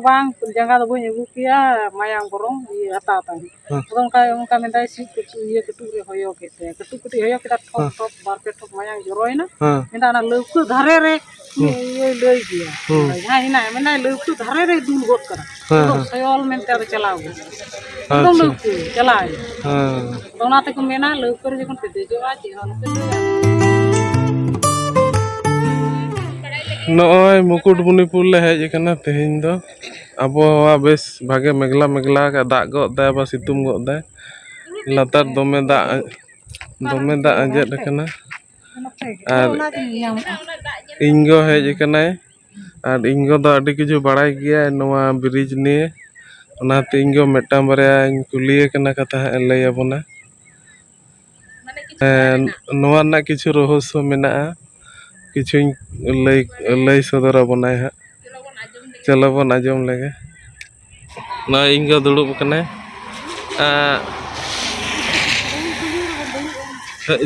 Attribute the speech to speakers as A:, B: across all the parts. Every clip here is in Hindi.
A: bang jangan lo punya buku ya mayang borong iya tata orang kayak minta sih iya ketuk hoyo kita ketuk hoyo kita top market top mayang joroy na minta anak leuku dhare re iya leuy dia nah ini mana leuku dhare re dul got kara soyol minta ada celau itu leuku celai dong nanti kumena leuku jekon pede jo aja
B: नॉय Mukutmanipur ले हेज कना तेहिन दो आबोहावा बेस भागे मेघला मेघला का दाग गदा बा सितुम गदा लातार दमे दाग आजेद कना और इंगो हेज कना और इंगो दो अडी किछु बड़ाई गया नवा ब्रिज ने ओनाते इंगो मेटा बारे कुलिए कना कथा लय आबोना नवा ना किछु रहस्य मेना किछु लय सदर बनाए हा चलो बन आजम लगे ना इंगा दुड़ुब कने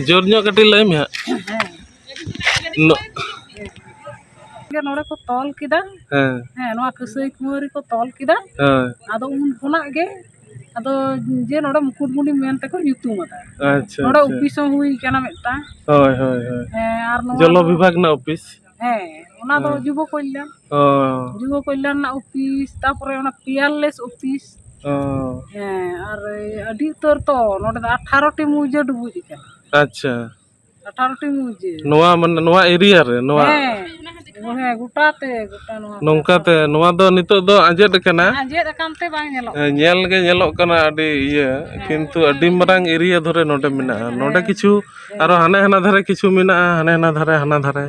B: जोर ᱧᱚᱜ कटी लय में
A: नोड़े को तॉल किदा हैं नोआ कसई कुमारी को तॉल किदा आदो उन खुना गे आदो जे नोड़े मुकुटमुंडी मेनते को ᱧᱩᱛᱩᱢ आदा
B: अच्छा
A: नोड़े ऑफिस हुई केना मेटा
B: होय होय होय
A: आर
B: जल विभाग ना ऑफिस
A: ओना दो जुबो कल्याण ना ऑफिस तापरे ओना पियरलेस ऑफिस और अडी तर तो नोड़े 18 टी मुजे डुबुज के
B: अच्छा
A: 18 टी मुजे
B: नोआ मन नोआ एरिया रे नोआ
A: गोटाते
B: नोंकाते नोआ दो नितो दो आजेद कना
A: आजेद कामते बांग नेलो
B: नेल गे नेलोक कना अडी इया किंतु अडी मरांग एरिया धरे नोडे मिना नोडे किछु आरो हाने हाना धारे किछु मिना हाने हाना धारे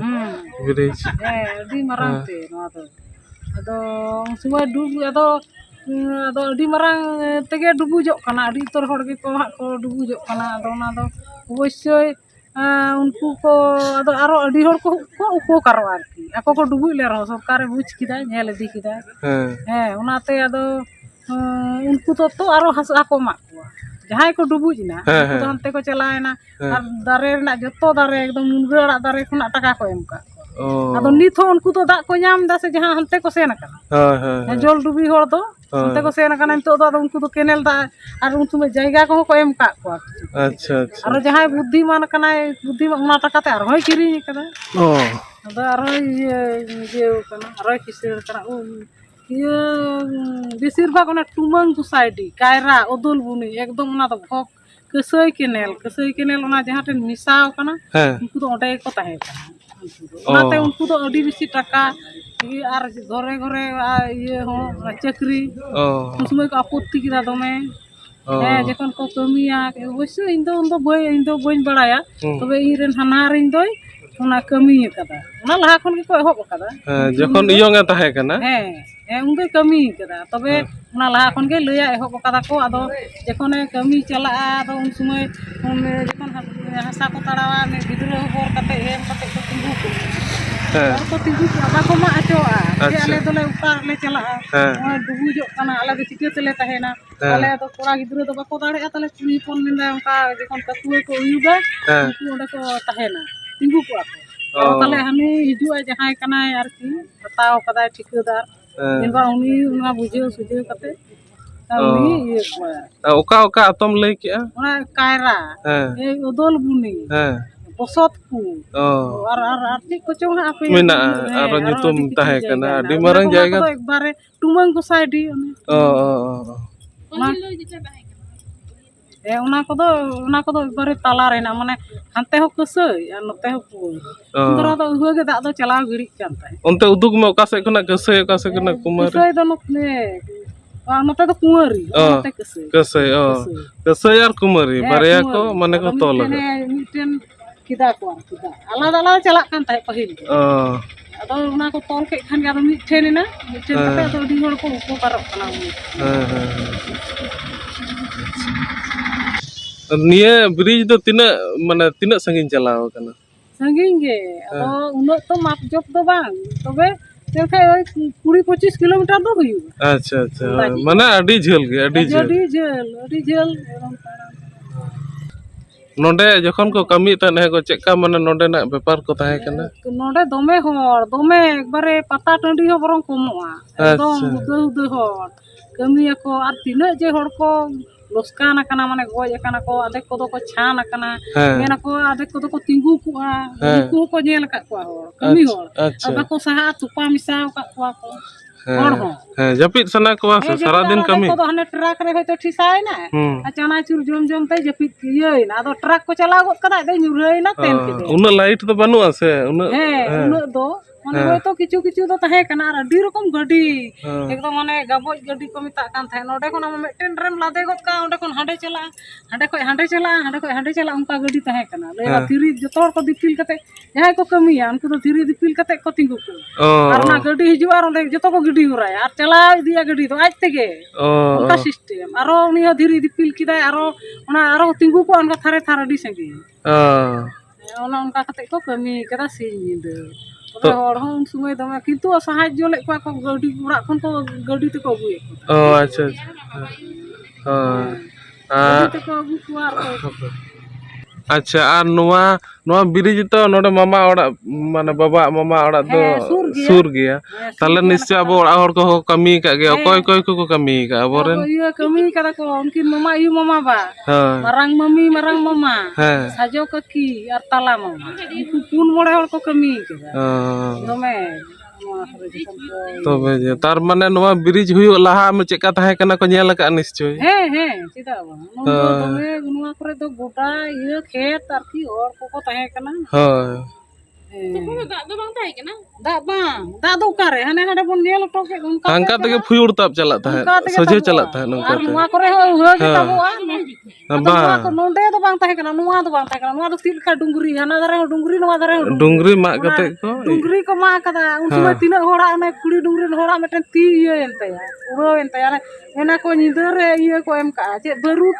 B: ब्रिज
A: अडी मरांग ते नोआ दो अदो सुमा डुब अदो अडी मरांग तेगे डुबुजो कना अडी तोर होड़ गे को डुबुजो कना अदो ना दो अवश्य उनको को अदो आरो अडी होड़ को उपकारो आरकी ako ko डुबुई ले रहो सरकार बुझ किदा नेल दी किदा उनाते अदो उनको तो आरो हसा को मा को जहां को डुबुज ना तो हमते को चलाएना और दारे ना जतो दारे एकदम मुनगड़ा दारे खुना टाका को एम का अदो नित हो उनको तो दा को नाम दा से जहां हमते को सेना का जल डुबी होड़ दो हमते को सेना का तो दो उनको तो केनेल दा और उन समय जायगा को एम का को
B: अच्छा अच्छा
A: और जहां बुद्धिमान कना बुद्धिमान उना टाका ते और होय किरी कदा अदो और ये कना और किसेर कना ये बेसिर भाग ओना टुमंग सोसाइटी कायरा ओदुल बुनी एकदम ओना तो भक कसई केनेल ओना जहां टे मिसाव कना उनको तो ओडे को ताहे ओनाते उनको तो अडी बेसी टाका और घरे घरे ये हो चक्री उन समय को आपत्ति किदा दमे जखन को कमिया अवश्य इन दो बइन बड़ाया तबे इरेन हानार इन दोय ओना कमी कदा ओना लहा खन के को एहब कदा
B: जखन इयोंगा ताहे कना
A: उन दो कमी कदा तबे ओना लहा खन के लया एहब कदा को आदो जखन कमी चला आदो उन समय जखन हासा को तड़ावा ने गिदरो होर कते एम कते को तिंगु को तिंगु आबा को मा अचोआ जे आले दोले उतार ले चला डुबुजो कना आले दो चिके तले ताहेना आले तो कोड़ा गिदरो दो बाको दाड़े तले कुड़ी पन मिंदा उनका जखन ककुए को उयुगा उनको ओडे को ताहेना तिंगु को आको तले हमें हिजुआ जहां कना आरकी बताओ कदा ठिकादार इनबा उनी उना बुझे सुझे कते उनी ये को
B: ओका ओका आतम लई के
A: ओना कायरा ए ओदोल बुनी बसत को और ठीक को चोंग आपे
B: मिना आरो nyutum tahe kana adi marang jayga
A: तो एक बारे टुमंग सोसाइटी ओना को एक बारे ताला रेना माने हानते हो कसई और नते हो पुर उनरा तो उहो गे दा दो चलाव गिड़ी कान ताय
B: ओनते उदुग में ओका से कना कसई ओका से कना कुमारी
A: कसई दो नते नते तो कुमारी नते
B: कसई कसई और कुमारी बारया को माने को तोल
A: मिटेन किदा को किदा आलादा चला कान ताय पहिल अदो उना को तोल के खान गादो मिठेन ना मिठेन कते तो डी होड़ को उपकार कना
B: निये ब्रिज दो तिना माने तिना संगिन चलाव कना
A: संगिन गे अदो उनो तो माप जोप दो बांग तबे चलखे 20-25 किलोमीटर दो हुई
B: अच्छा अच्छा माने अडी झेल गे अडी झेल नोडे जखन को कमी तने को चेका माने नोडे ना व्यापार को ताहे कना
A: नोडे दोमे होर दोमे एकबारे पता टंडी हो बरং कमोआ एकदम उदे होर कमी को आर तिना जे होर को लोस्कान akana माने गoj akana को आधे को को छान akana मेना को आधे को तिंगु को को नेल का को होर कमी होर अब को सहा तुपा मिसाव का को होर हो
B: जपित सना को सारा दिन कमी
A: को हने ट्रक रे होतो ठिसाय ना चना चुर जोम जोम ते जपित किये ना आदो ट्रक को चला गो कदा दे नुरय ना तेन के
B: उन लाइट तो बनु आसे उन
A: उन दो माने होतो किछु किछु तो तहे कना आर अडी रकम गाड़ी एकदम माने गाबोज गाड़ी को मिता कान थाय नोडे कोन हम मेटेन रेम लादे गत का ओंडे कोन हांडे चला हांडे को हांडे चला हांडे को हांडे चला उनका गाड़ी तहे कना लेला तिरी जतोर को दिपिल कते जहाय को कमिया उनको तो तिरी दिपिल कते को तिंगु को आर ना गाड़ी हिजु आर ओंडे जतो को गाड़ी उराय आर चला दिया गाड़ी तो आज तेगे उनका सिस्टम आरो उनी धीरे दिपिल किदा आरो ओना आरो तिंगु को उनका थारे थार अडी संगी ओना उनका कते को कमी कदा सिनिदे तो हर हम समय दमे किंतु साहाय्य ले को गाड़ी उड़ा खन को गाड़ी ते को अगुए
B: अच्छा
A: गाड़ी ते को अगु को
B: अच्छा आर नोआ ब्रिज तो नोडे मामा ओड़ा माने बाबा मामा ओड़ा दो सुर गया ताले निश्चय अब ओड़ा हर को कमी का गे कोई कोई को कमी का अबोरेन
A: ये कमी कदा को उनकी मामा यू मामा बा मारंग मम्मी मारंग मामा साजो ककी आर ताला मामा इकु पुन मोड़े हर को कमी का दमे
B: तबे जे तार माने नोआ ब्रिज हुयो लाहा में चेका ताहे कना को नेल का निश्चय
A: चिदा बा नो दमे गुनुआ करे तो गोटा ये खेत आर की और को ताहे कना तो दाग दो बांग ताहे कना दाग दो करे हने हडे बन नेल टोके उनका
B: अंका तके फुयुड़ ताप चलत है सजे चलत है नोका
A: आर नुआ करे हो के तबो बा को नोंडे तो बांग ताहे कना नुआ तो बांग ताहे कना नुआ तो सिल का डुंगरी हना दरे डुंगरी नुआ दरे
B: डुंगरी मा कते को
A: डुंगरी को मा कदा उन समय तीन होड़ा ने कुड़ी डुंगरी होड़ा मेटन ती ये एनते उड़ो एनते यार एना को निदर रे ये को एम का जे बरू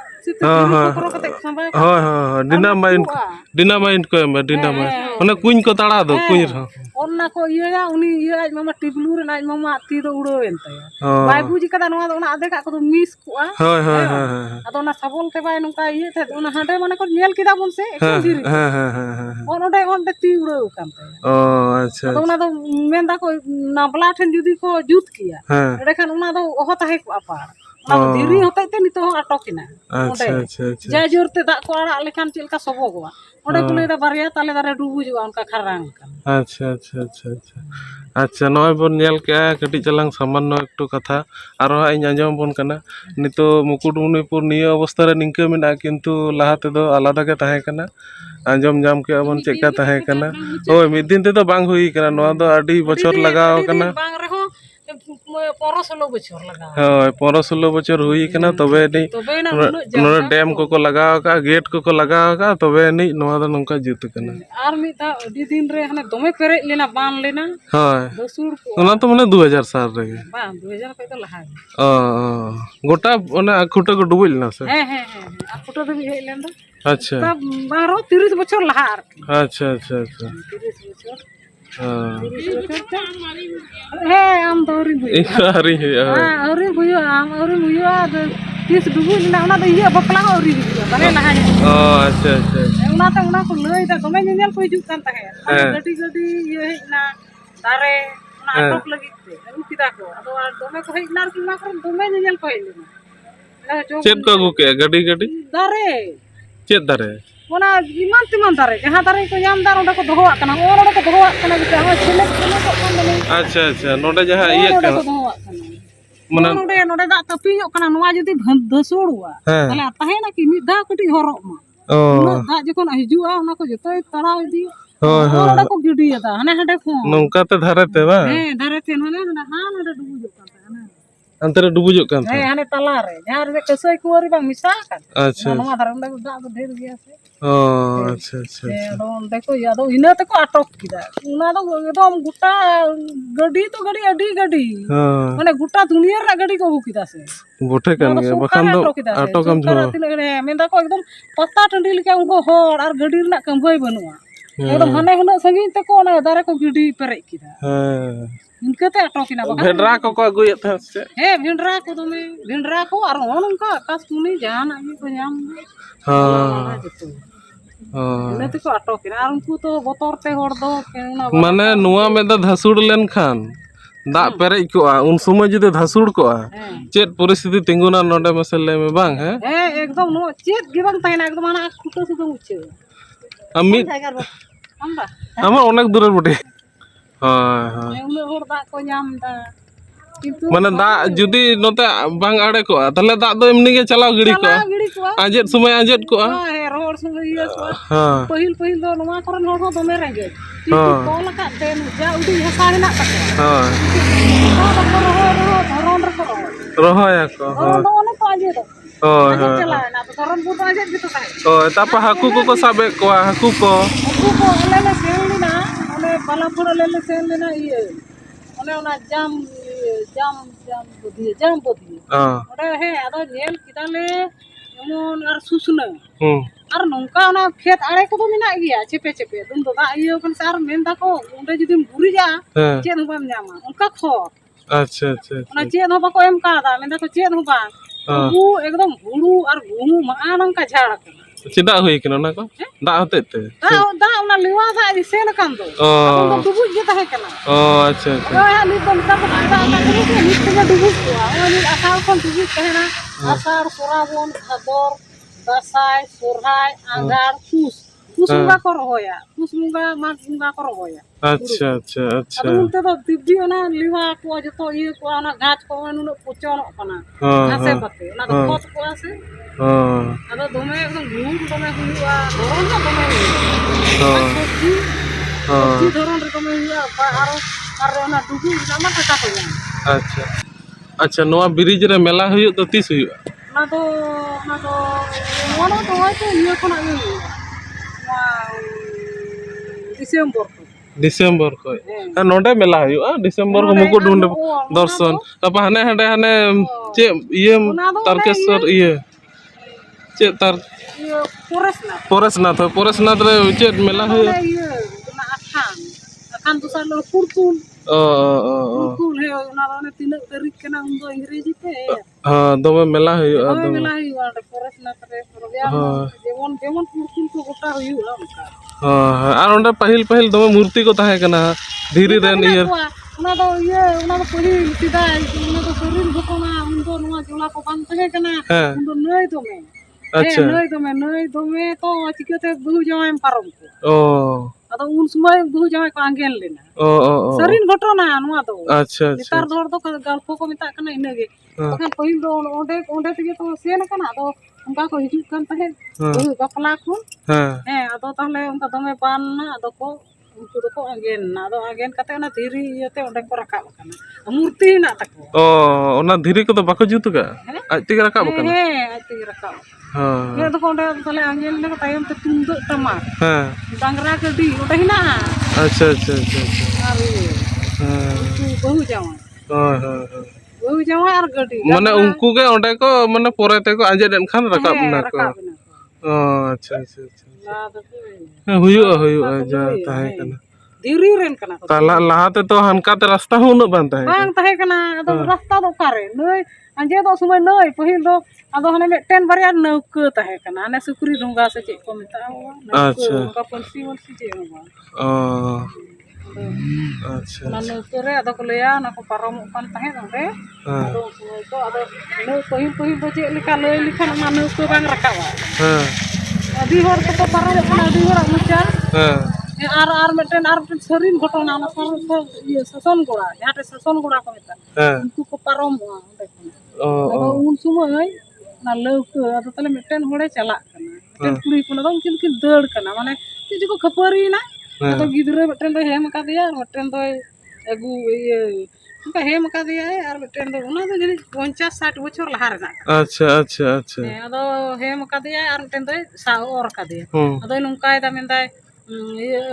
B: डिनामाइट को एम डिनामाइट ओने कुñ को ताड़ा दो कुñ रहा
A: ओना को ये उनी ये आज मामा टिबलू रे आज मामा ती दो उड़ो एनते बाय बुजी कदा नवा ओना आदे का को मिस को अदो ओना सबल ते बाय नुका ये थे ओना हांडे माने को नेल किदा बोन से एक दिरी ओनडे ती उड़ो कानते
B: अच्छा
A: अदो ओना दो मेंदा को नाबला ठन जुदी को जुत किया एडे खान ओना दो ओह ताहे को अपा धीरी होते ते नितो अटकिना जा जोरते दा को आड़ा लेखान चिलका सबोगवा ओडे कुले दा बारिया ताले दारे डुबु जुआ उनका खरांग
B: अच्छा अच्छा नय बन नेल के कटी चलांग सामान्य एकटू कथा आरो इन आंजम बन कना नितो मुकुटमणिपुर निया अवस्था रे निंके मेना किंतु लाहा ते दो आलादा के ताहे कना आंजम जाम के अपन चेका ताहे कना ओय मिद दिन ते तो बांग हुई कना नवा दो आडी बछर लगाव कना
A: बांग रे हो 15-16 बछर लगाव
B: हां 15-16 बछर हुई कना तबे नै डैम को लगाव का गेट को लगाव का तबे नै नवा दो नंका जुत कना
A: आर मिता अडी दिन रे हने दमे पेरे लेना बान लेना
B: हां दसुर ओना तो माने 2000 साल रे
A: बा 2000 पे तो लहा
B: गोटा ओना खुटा को डुबल ना से
A: आ खुटा दे हे लेन दो
B: अच्छा
A: तब 12-30 बछर लहा
B: अच्छा
A: 30 बछर आम दौरी बुई
B: अरे
A: अरे बुई आम अरे बुई तीस डुबु ना ओना द ये बकला औरी बारे लहा
B: अच्छा
A: ओना त ओना को लई दा दमे नेल को हिजु कान ताहे गडी ये ना दारे ओना अटक लगी ते रुकिदा को अदो दमे को हेना कि ना कर दमे नेल को हेले
B: चेत को के गडी
A: दारे
B: चेत दारे
A: ओना इमान तिमान दारे जहां दारे को याम दार ओडा को दोहवा कना ओडा को दोहवा कना बिते हम छिले को कोन दले
B: अच्छा नोडे जहां ये कना
A: माने नोडे दा तपियो कना नोवा जदी धसोड़वा तले ताहे ना कि मिदा कटी हरो मा दा जकोन हिजुआ ओना को जतोय तड़ा इदी ओडा को गिडिया दा हने हडे को
B: नंका ते धारे ते बा
A: धारे ते नोने हां नोडे डुबु जो काता
B: अंतरे डुबुजो कान
A: हने तला रे जहां रे कसोय कुरी बांग मिसा कान
B: अच्छा
A: नोवा धारे ओंडे दा ढेर गया से
B: अच्छा
A: ओंडे को यादो इने ते को अटक किदा उना दो एकदम गुटा गडी तो गडी अडी गडी माने गुटा दुनिया रा गडी को बुकिदा से
B: गोठे कान गया बखान दो अटकम झोरा
A: तिने मेंदा को एकदम पत्ता टंडी लेके उनको होड़ और गडी रना कंभई बनुआ एकदम हने हने संगी ते को ना दारे को गिडी पेरे किदा इनके ते अटकिना बका
B: भेंडरा को अगुय था से
A: भेंडरा को दमे भेंडरा को और उनका आकाश मुनि जान आगे को नाम ᱤᱱᱟᱹ ᱛᱮᱠᱚ ᱟᱴᱚᱠᱮᱱᱟ ᱟᱨ ᱩᱱᱠᱩ ᱛᱚ ᱵᱚᱛᱚᱨ ᱛᱮ ᱦᱚᱲ ᱫᱚ ᱚᱱᱟ
B: ᱢᱟᱱᱮ ᱱᱚᱣᱟ ᱢᱮᱫ ᱫᱷᱟᱥᱩᱲ ᱞᱮᱱᱠᱷᱟन ᱫᱟᱜ ᱯᱮᱨᱮᱡ ᱠᱚᱜᱼᱟ ᱩᱱ ᱥᱚᱢᱚᱭ ᱡᱩᱫᱤ ᱫᱷᱟᱥᱩᱲ ᱠᱚᱜᱼᱟ ᱪᱮᱫ ᱯᱚরিস্থিতি ᱛᱤᱸᱜᱩᱱᱟ ᱱᱚᱰᱮ ᱢᱟᱥᱮ ᱞᱟᱹᱭ ᱢᱮ ᱵᱟᱝ ᱦᱮᱸ
A: ᱮᱠᱫᱚম ᱱᱚᱣᱟ ᱪᱮᱫ ᱜᱮ ᱵᱟᱝ ᱛᱟᱦᱮᱱᱟ ᱮᱠᱫᱚᱢ ᱦᱟᱱᱟ ᱠᱷᱩᱴᱟᱹ ᱥᱩᱫᱷᱟᱹ ᱢᱩᱪᱷᱟᱹᱣ
B: ᱟᱢᱤᱫ
A: ᱟᱢᱫᱟ
B: আমার অনেক দূরের বটে হ্যাঁ হ্যাঁ
A: উনার হড় দাগ কো ñam দা কিন্তু
B: মানে দাগ যদি নতে বাং আড়ে কোয়া তাহলে দাগ দো এমনি গে চালাও গিড়ি কোয়া
A: গিড়ি কোয়া
B: আজেত সময় আজেত কোয়া
A: হ্যাঁ রোড সঙ্গে ইয়ে কোয়া
B: হ্যাঁ
A: पहिल पहिल do nova koron hor ho dome renge কিন্তু tol ka den ja udi hasa hena takwa
B: হ্যাঁ
A: ha ko roho dharon re ko
B: রহয় আকো
A: roho do ne ko aje do
B: হ্যাঁ
A: aje chala na to dharon bu to aje gitu tahe
B: হ্যাঁ তারপর হাকু কো সাবে কোয়া হাকু কো
A: aku ko lele selina ole balapur lele selina iye ole ona jam bodi
B: হ্যাঁ
A: ᱚᱸᱰᱮ ᱦᱮᱸ ᱟᱫᱚ ᱧᱮᱞ ᱠᱮᱫᱟᱞᱮ ᱡᱮᱢᱚᱱ ᱟᱨ ᱥᱩᱥᱱᱟᱹ
B: হুম
A: ᱟᱨ ᱱᱚᱝᱠᱟ ᱚᱱᱟ ᱠᱷᱮᱛ ᱟᱲᱮ ᱠᱚᱫᱚ ᱢᱮᱱᱟᱜ ᱜᱮᱭᱟ ᱪᱮᱯᱮ ᱪᱮᱯᱮ ᱩᱱ ᱫᱚ ᱫᱟᱜ ᱤᱭᱟᱹ ᱠᱟᱱᱟ ᱥᱮ ᱟᱨ ᱢᱮᱱ ᱫᱟᱠᱚ ᱚᱸᱰᱮ ᱡᱩᱫᱤᱢ ᱜᱩᱨᱤᱡᱟ
B: হ্যাঁ
A: ᱪᱮᱫ ᱦᱚᱸ ᱵᱟᱢ ᱧᱟᱢᱟ ᱚᱱᱠᱟ ᱠᱷᱚᱲ
B: আচ্ছা আচ্ছা
A: ᱚᱱᱟ ᱪᱮᱫ ᱦᱚᱸ ᱵᱟᱠᱚ ᱮᱢ ᱠᱟᱣᱫᱟ ᱢᱮᱱ ᱫᱟᱠᱚ ᱪᱮᱫ ᱦᱚᱸ ᱵᱟᱝ ᱩᱱᱠᱩ ᱮᱠᱫᱚᱢ ᱦᱩᱲᱩ ᱟᱨ ᱜᱩᱦᱩᱢ ᱱᱚᱝᱠᱟ ঝাড় ᱟᱠᱟᱱᱟ
B: চেদা ᱦᱩᱭ ᱠᱟᱱᱟ ᱚᱱᱟ ᱠᱚ ᱫᱟᱜ ᱦᱚᱛᱮᱡ ᱛᱮ
A: ᱫᱟᱜ ᱚᱱᱟ ᱞᱮᱣᱟ ᱫᱟᱜ ᱥᱮᱱ ᱟᱠᱟᱱ ᱫᱚ ᱟᱫᱚ ᱫᱚ ᱰᱩᱵᱩᱡ ᱜᱮ ᱛᱟᱦᱮᱸ ᱠᱟᱱᱟ
B: ও আচ্ছা আচ্ছা
A: ᱱᱚᱜᱼᱚᱭ ᱱᱤᱛ ᱫᱚ ᱱᱮᱛᱟᱨ ᱫᱚ ᱵᱟᱭ ᱫᱟᱜ ᱮᱫᱟ ᱱᱤᱛ ᱛᱮᱜᱮ ᱰᱩᱵᱩᱡ ᱠᱚᱜᱼᱟ ᱱᱚᱜᱼᱚᱭ ᱱᱤᱛ ᱟᱥᱟᱲ ᱠᱷᱚᱱ ᱰᱩᱵᱩᱡ ᱛᱟᱦᱮᱱᱟ ᱟᱥᱟᱲ ᱥᱚᱨᱟᱵᱚᱱ ᱵᱷᱟᱫᱚᱨ ᱫᱟᱸᱥᱟᱭ ᱥᱚᱨᱦᱟᱭ ᱟᱸᱜᱷᱟᱲ ᱯᱩᱥ ᱵᱚᱸᱜᱟ ᱠᱚ ᱨᱚᱦᱚᱭᱟ ᱯᱩᱥ ᱵᱚᱸᱜᱟ ᱢᱟᱜᱽ ᱵᱚᱸᱜᱟ ᱠᱚ ᱨᱚᱦᱚᱭᱟ
B: আচ্ছা আচ্ছা আচ্ছা
A: ᱟᱫᱚ ᱩᱱᱛᱮ ᱫᱚ ᱫᱤᱵᱽᱫᱤ ᱚᱱᱟ ᱞᱮᱣᱟ ᱠᱚ ᱡᱚᱛᱚ ᱤᱭᱟᱹ ᱠᱚ ᱚᱱᱟ ᱜᱷᱟᱥ ᱠᱚ ᱱᱩᱱᱟᱹᱜ ᱯᱚᱪᱚᱱᱚᱜ ᱠᱟᱱᱟ ᱜᱷᱟᱥᱮ ᱯᱟᱛᱮ ᱚᱱᱟ ᱫᱚ ᱠᱷᱚᱛ ᱠᱚᱜᱼᱟ ᱥᱮ
B: হ্যাঁ
A: ᱟᱫᱚ ᱫᱚᱢᱮ ᱮᱠᱫᱚᱢ ᱜᱩᱦᱩᱢ ᱫᱚᱢᱮ ᱦᱩᱭᱩᱜᱼᱟ ᱫᱷᱚᱨᱚᱱ ᱦᱚᱸ ᱫᱚᱢᱮ ᱦᱩᱭᱩᱜᱼᱟ
B: হ্যাঁ
A: সবজি ধরন রে দমে হুয়া আর ওনা ডুবুই জামা টাকা কো জাম
B: আচ্ছা আচ্ছা নোয়া ব্রিজ রে মেলা হুয়ুগ তো তিস হুয়ুগ
A: ওনা তো মনে তো হয়তো ইয়ে কোনা ইয়ে ডিসেম্বর
B: ডিসেম্বর কই নডে মেলা হুয়ুগ ডিসেম্বর কো মুকুট মুন্ডে দর্শন তারপর হানে হানে হানে চে ইয়ে তারকেশ্বর ইয়ে চে তার পরেশনাথ রে চে মেলা হুয়ুগ
A: ইয়ে না আখান তো সালো কুরকুল কুরকুল হে ওনা ওনে তিনাক তারিখ কেনা উন্দো ইংরেজি তে
B: হ্যাঁ দমে মেলা হুয়ুগ
A: দমে মেলা হুয়ুগ পরেশনাথ রে প্রোগ্রাম যেমন যেমন কুরকুল কো গোটা হুয়ুগ ওনকা
B: হ্যাঁ আর ওন্ডে পাহিল পাহিল দমে মূর্তি কো তাহে কানা ধীরে রেন ইয়ে
A: ওনা তো পাহিল সিদাই ওনা তো শরীর ঘটনা উন্দো নোয়া জোলা কো বাং তাহে কানা উন্দো নই দমে আচ্ছা নই দমে তো চিকতে বহু জমায় পারম কো ও আদো উন সময় বহু জমায় কো আঙ্গেল লেনা ও শরীর ঘটনা নোয়া তো আচ্ছা আচ্ছা নিতার ধর তো গল্প কো মেতা কানা ইনাগে তখন পাহিল দো ওন্ডে থেকে তো সেন কানা আদো उनका को हिजुक kan tahe बहु bapla kun ado tahle unka dome ban na ado ko unku do ko agen na ado agen kate ona dhiri iete onde ko rakab kana murti na tako
B: ona dhiri ko to bako jutu ga aj tege rakab kana
A: aj tege rakab he do ko onde tahle agen le tayam te tunduk tama dangra kedi onde hina
B: acha acha acha
A: ari बहु jawa बहु jawa ar gadi
B: মানে উনকু গে onde ko মানে pore te ko aje den khan rakab na ko আচ্ছা আচ্ছা আচ্ছা হুয়ুগ যা তাহে কানা
A: দিরি রেন কানা
B: তালা লাহাতে তো হানকাতে রাস্তা হো উনা বান
A: তাহে কানা আদো রাস্তা দো কারে নই আঞ্জে দো সময় নই पहिल দো আদো হানে মেটেন বারিয়া নৌকা তাহে কানা হানে সুকুরি ঢোঙ্গা সে চে কো মেতা
B: আচ্ছা
A: নৌকা পলসি মলসি চে হবা
B: আচ্ছা
A: না নৌকা রে আদো কো লয়া না কো পারম কান তাহে নবে আদো সময় তো আদো নৌ पहिल দো চে লেখা লই লিখান না নৌকা বাং রাকাবা আদি হর তো পারম কানা আদি হর মুচা আর মেটেন শরীর ঘটনা না ইয়ে শাসন গোড়া যাতে শাসন গোড়া কো মেতা উনকু কো পারম ও উন সময় না লৌকা আদো তালে মেটেন হড়ে চালাক কানা মেটেন কুড়ি কোনা দম কিন দড় কানা মানে যে কো খপরি না আদো গিদরে মেটেন দো হেম কা দিয়া মেটেন দো আগু ইয়ে উনকা হেম কা দিয়া আর মেটেন দো ওনা দো জানি 50-60 বছর লাহা রে না
B: আচ্ছা আচ্ছা আচ্ছা
A: আদো হেম কা দিয়া আর মেটেন দো সাও অর কা দিয়া আদো নুনকাই দা মেন্দাই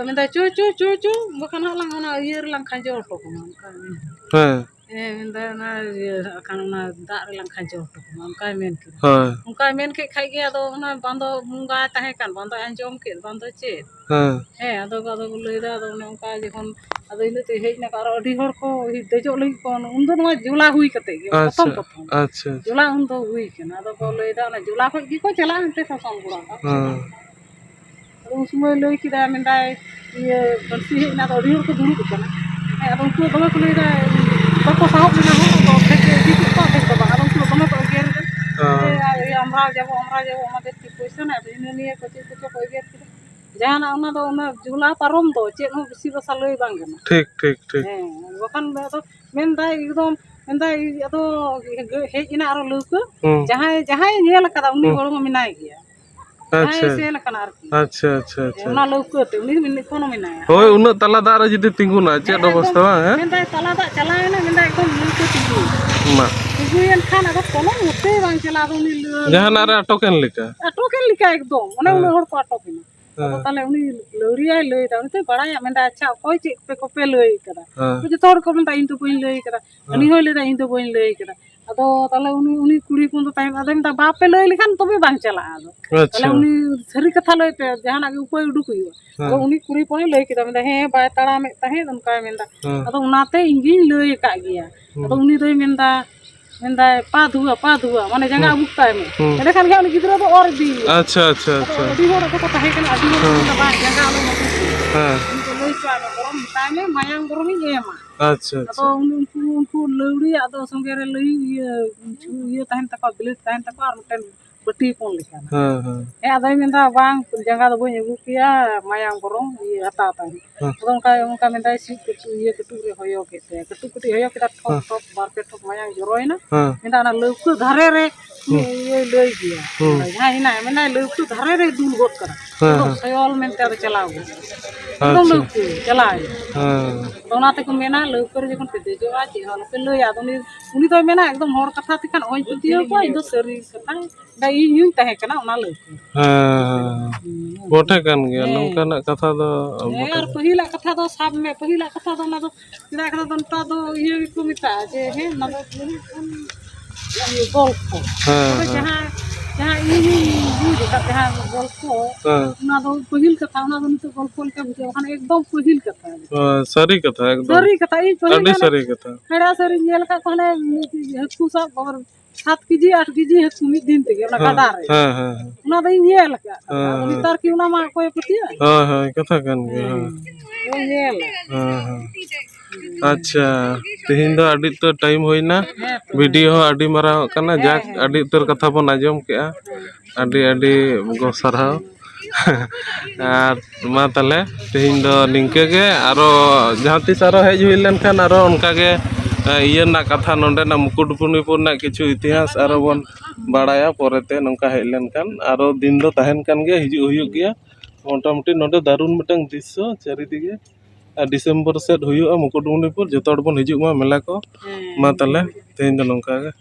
A: minta cucu bukan halang ona iyer lang kanjo to ko man minta na kan ona dak lang kanjo to ko man kai men ki kai men ke khai ge ado ona bando munga tahe kan bando anjom ke bando che ado lei da ado onka jekhon ado ile te hej na aro adi hor ko dejo lei ko undo no jula hui kate ge prothom
B: acha
A: jula undo hui kana ado ko lei da na jula ko gi ko chala ante sasong gura ᱩᱱ ᱥᱚᱢᱚᱭ ᱞᱟᱹᱭ ᱠᱮᱫᱟ ᱢᱮᱱᱫᱟᱭ ᱤᱭᱟᱹ ᱵᱟᱹᱲᱥᱤ ᱦᱮᱡ ᱮᱱᱟ ᱟᱹᱰᱤ ᱦᱚᱲ ᱠᱚ ᱫᱩᱲᱩᱵ ᱟᱠᱟᱱᱟ ᱟᱫᱚ ᱩᱱᱠᱩ ᱫᱚᱢᱮ ᱠᱚ ᱞᱟᱹᱭᱫᱟ ᱵᱟᱠᱚ ᱥᱟᱦᱚᱵ ᱞᱮᱱᱟ ᱦᱚᱸ ᱟᱫᱚ ᱚᱨᱫᱷᱮᱠ ᱤᱫᱤ ᱠᱮᱫ ᱠᱚᱣᱟ ᱚᱨᱫᱷᱮᱠ ᱫᱚ ᱵᱟᱝ ᱟᱫᱚ ᱩᱱᱠᱩ ᱫᱚᱢᱮ ᱠᱚ এগিয়ে আমরা যাবো আমাদের কি পয়সা নাই ইনি নিয়ে ko ᱪᱮᱫ ᱠᱚᱪᱚ ᱠᱚ এগিয়ে ᱠᱮᱫᱟ ᱡᱟᱦᱟᱱᱟᱜ ᱚᱱᱟ ᱫᱚ ᱚᱱᱟ ᱡᱷᱚᱞᱟ ᱯᱟᱨᱚᱢ ᱫᱚ ᱪᱮᱫ ᱦᱚᱸ ᱵᱮᱥᱤ ᱵᱟᱥᱟ ᱞᱟᱹᱭ ᱵᱟᱝ ᱜᱟᱱᱚᱜᱼᱟ
B: ठीक ठीक ठीक
A: ᱦᱮᱸ ᱵᱟᱠᱷᱟᱱ ᱟᱫᱚ ᱢᱮᱱᱫᱟᱭ ᱮᱠᱫᱚᱢ ᱢᱮᱱᱫᱟᱭ ᱟᱫᱚ ᱦᱮᱡ ᱮᱱᱟ ᱟᱨᱚ ᱞᱟᱹᱣᱠᱟᱹ ᱡᱟᱦᱟᱸᱭ ᱧᱮᱞ ᱟᱠᱟᱫᱟ ᱩᱱᱤ ᱦᱚᱲ ᱦᱚᱸ ᱢᱮᱱᱟᱭ ᱜᱮᱭᱟ
B: अच्छा
A: ᱥᱮᱱ ᱟᱠᱟᱱᱟ ᱟᱨᱠᱤ
B: अच्छा अच्छा अच्छा
A: ᱚᱱᱟ ᱞᱟᱹᱣᱠᱟᱹᱛᱮ ᱩᱱᱤ ᱮᱠᱷᱚᱱ ᱦᱚᱸ ᱢᱮᱱᱟᱭᱟ
B: होय उन्नत तला दाग रे जदि तिंगुना चेद अवस्था बा हैं
A: ᱢᱮᱱᱫᱟᱭ ᱛᱟᱞᱟ ᱫᱟᱜ ᱪᱟᱞᱟᱣᱮᱱᱟ ᱢᱮᱱᱫᱟᱭ ᱮᱠᱫᱚम ᱞᱟᱹᱣᱠᱟᱹ
B: मा
A: ᱛᱤᱸᱜᱩᱭᱮᱱ ᱠᱷᱟᱱ ᱟᱫᱚ ᱠᱚᱱᱚ ᱢᱚᱛᱮ ᱵᱟᱝ ᱪᱟᱞᱟᱣ ᱟᱫᱚ ᱩᱱᱤ
B: जहाना रे अटकेन लिका
A: ᱟᱴᱚᱠᱮᱱ ᱞᱮᱠᱟ ᱮᱠᱫᱚᱢ ᱚᱱᱮ ᱩᱱᱟᱹᱜ ᱦᱚᱲ ᱠᱚ ᱟᱴᱚᱠᱮᱱᱟ ᱟᱫᱚ ᱛᱟᱦᱞᱮ ᱩᱱᱤ ᱞᱟᱹᱣᱲᱤᱭᱟᱭ ᱞᱟᱹᱭᱫᱟ ᱩᱱᱤ ᱛᱚᱭ ᱵᱟᱲᱟᱭᱟ ᱢᱮᱱᱫᱟ ᱟᱪᱪᱷᱟ ᱚᱠᱚᱭ ᱪᱮᱫ ᱠᱚᱯᱮ ᱞᱟᱹᱭ ᱠᱟᱫᱟ ᱡᱚᱛᱚ ᱦᱚᱲ ᱠᱚ ᱢᱮᱱᱫᱟ ᱤᱧ ᱫᱚ ᱵᱟᱹᱧ ᱞᱟᱹᱭ ᱠᱟᱫᱟ ᱩᱱᱤ ᱦᱚᱸᱭ ᱞᱟᱹᱭᱫᱟ ᱤᱧ ᱫᱚ ᱵᱟᱹᱧ ᱞᱟᱹᱭ kada ᱟᱫᱚ ᱛᱟᱦᱞᱮ ᱩᱱᱤ ᱠᱩᱲᱤ ᱦᱚᱯᱚᱱ ᱫᱚ ᱛᱟᱭᱚᱢ ᱟᱫᱚ ᱢᱮᱱᱫᱟ ᱵᱟᱯᱮ ᱞᱟᱹᱭ ᱞᱮᱠᱷᱟᱱ ᱛᱚᱵᱮ ᱵᱟᱝ ᱪᱟᱞᱟᱜᱼᱟ ᱟᱫᱚ ᱛᱟᱦᱞᱮ
B: अच्छा
A: ᱩᱱᱤ ᱥᱟᱹᱨᱤ ᱠᱟᱛᱷᱟ ᱞᱟᱹᱭ ᱯᱮ ᱡᱟᱦᱟᱱᱟᱜ ᱜᱮ ᱩᱯᱟᱹᱭ ᱩᱰᱩᱠ ᱦᱩᱭᱩᱜᱼᱟ ᱟᱫᱚ ᱩᱱᱤ ᱠᱩᱲᱤ ᱦᱚᱯᱚᱱᱮ ᱞᱟᱹᱭ ᱠᱮᱫᱟ ᱢᱮᱱᱫᱟ ᱦᱮᱸ ᱵᱟᱭ ᱛᱟᱲᱟᱢᱮᱫ ᱛᱟᱦᱮᱸᱫ ᱚᱱᱠᱟᱭ ᱢᱮᱱᱫᱟ ᱟᱫᱚ ᱚᱱᱟᱛᱮ ᱤᱧ ᱜᱤᱧ ᱞᱟᱹᱭ ᱟᱠᱟᱫ ᱜᱮᱭᱟ ᱟᱫᱚ ᱩᱱᱤ ᱫᱚᱭ menday pa dua mane jangan abuk time jadi kan kan gitu tuh ordi
B: अच्छा अच्छा अच्छा
A: di luar aku tahu kan di luar apa jangan lo mau
B: हाँ
A: itu loh itu ada orang time mayang orang ini ya mah
B: अच्छा अच्छा
A: atau unku luri atau songgere luri iya tahan takut beli tahan takut aruten beti pun lihat
B: हाँ हाँ
A: ada yang minta bang jangan lo punya buku ya mayang orang iya tata orang kayak minta sih iya ketuk hoyo gitu ya ketuk hoyo kita top market top mayang joroin
B: हाँ
A: minta anak leuku dhare re iya leuy dia nah ini mana leuku dhare re dul got kara तो सयोल में तेरे चलाओ एकदम लोग चलाए दोनाते को मेना लोग कर जखन पे जो आज हन पे लो याद उनी तो मेना एकदम हर कथा तिखान ओइ पुतियो को इन दो सरी कथा दा इन तहे कना ओना लोग
B: बोठे कान गया नोंकाना कथा दो
A: यार पहिला कथा दो साब में पहिला कथा दो ना दो किदा कथा दो दो ये को मिता जे हे ना दो ये गोल्फ तो जहां ini bujuk jahah golfo na do pahil katha na do nito golfo ka bujhe okhane ekdom pahil katha
B: sari katha ekdom
A: ei pahil
B: adi sari katha
A: hera sari nyel ka khane hakku sa और 7 KG 8 KG hakku mid din tege ona kada re ona do nyel ka nitar ki ona ma koy putiya
B: katha kan ge
A: nyel
B: अच्छा तेहिं दो आदि तो टाइम होइना वीडियो हो आदि मारा कना जाक आदि उतर कथा बन आजम केआ आदि आदि गो सरहाव आर मा तले तेहिं दो निंके गे आरो जहां तिस आरो हेज हुइ लेन खान आरो उनका गे इया ना कथा नोंडे ना मुकुटमणिपुर ना किछु इतिहास आरो बन बाड़ाया परेते नोंका हेज लेन खान आरो दिन दो तहन कान गे हिजु हुयुग गया मोटामुटी नोंडे दारुन मिटंग दृश्य चारिदिगे डिसेम्बर सेट हुआ मुकुटमणिपुर जो बन हिजुमा मेला को मा तले तेहिं दो नोंका गे।